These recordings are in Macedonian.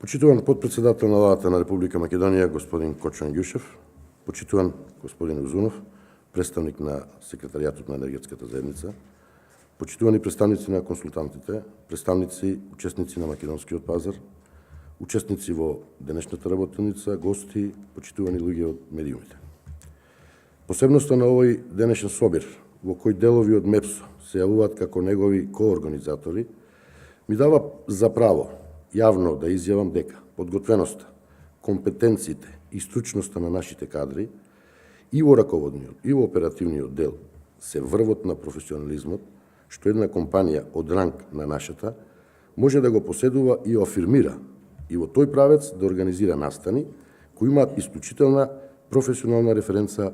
Почитуван подпредседател на владата на Република Македонија, господин Кочан Ѓушев, почитуван господин Узунов, представник на Секретаријатот на енергетската заедница, почитувани представници на консултантите, представници, учесници на македонскиот пазар, учесници во денешната работилница, гости, почитувани луѓе од медиумите. Посебноста на овој денешен собир, во кој делови од МЕПСО се јавуваат како негови коорганизатори, ми дава за право јавно да изјавам дека подготвеноста, компетенциите и стручноста на нашите кадри и во раководниот и во оперативниот дел се врвот на професионализмот, што една компанија од ранг на нашата може да го поседува и афирмира и во тој правец да организира настани кои имаат исклучителна професионална референца,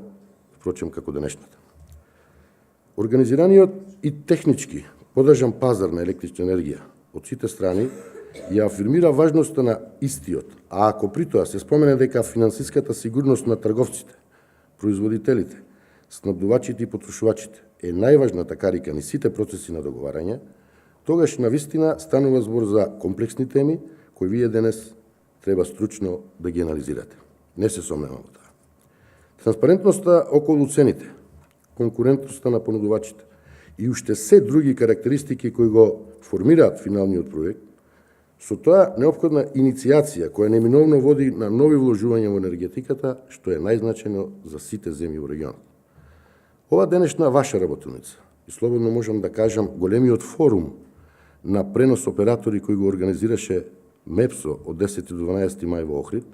впрочем како денешната. Организираниот и технички подржан пазар на електрична енергија од сите страни ја афирмира важноста на истиот, а ако при тоа се спомене дека финансиската сигурност на трговците, производителите, снабдувачите и потрошувачите е најважната карика низ сите процеси на договарање, тогаш навистина станува збор за комплексни теми кои вие денес треба стручно да ги анализирате. Не се сомневам во тоа. Транспарентноста околу цените, конкурентноста на понудувачите и уште се други карактеристики кои го формираат финалниот проект, со тоа неопходна иницијација која неминовно води на нови вложувања во енергетиката, што е најзначајно за сите земји во регионот. Ова денешна ваша работилница, и слободно можам да кажам големиот форум на пренос оператори кој го организираше МЕПСО од 10 до 12 мај во Охрид,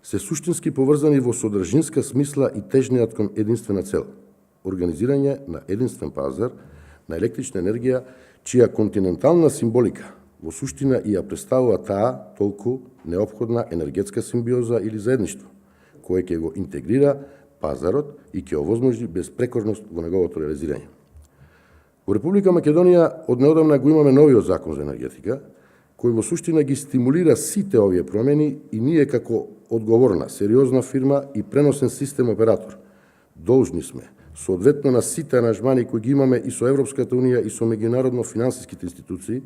се суштински поврзани во содржинска смисла и тежнеат кон единствена цел – организирање на единствен пазар на електрична енергија, чија континентална символика во суштина и ја представува таа толку неопходна енергетска симбиоза или заедништво, кое ќе го интегрира пазарот и ќе овозможи безпрекорност во неговото реализирање. Во Република Македонија од неодамна го имаме новиот закон за енергетика, кој во суштина ги стимулира сите овие промени и ние како одговорна, сериозна фирма и преносен систем оператор должни сме, соодветно на сите аранжмани кои ги имаме и со Европската унија и со меѓународно финансиските институции,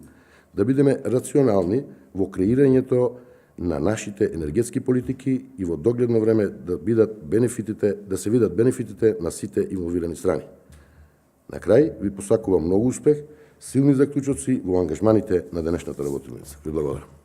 да бидеме рационални во креирањето на нашите енергетски политики и во догледно време да се видат бенефитите на сите инволвирани страни. На крај ви посакувам многу успех, силни заклучоци во ангажманите на денешната работилница. Ви благодарам.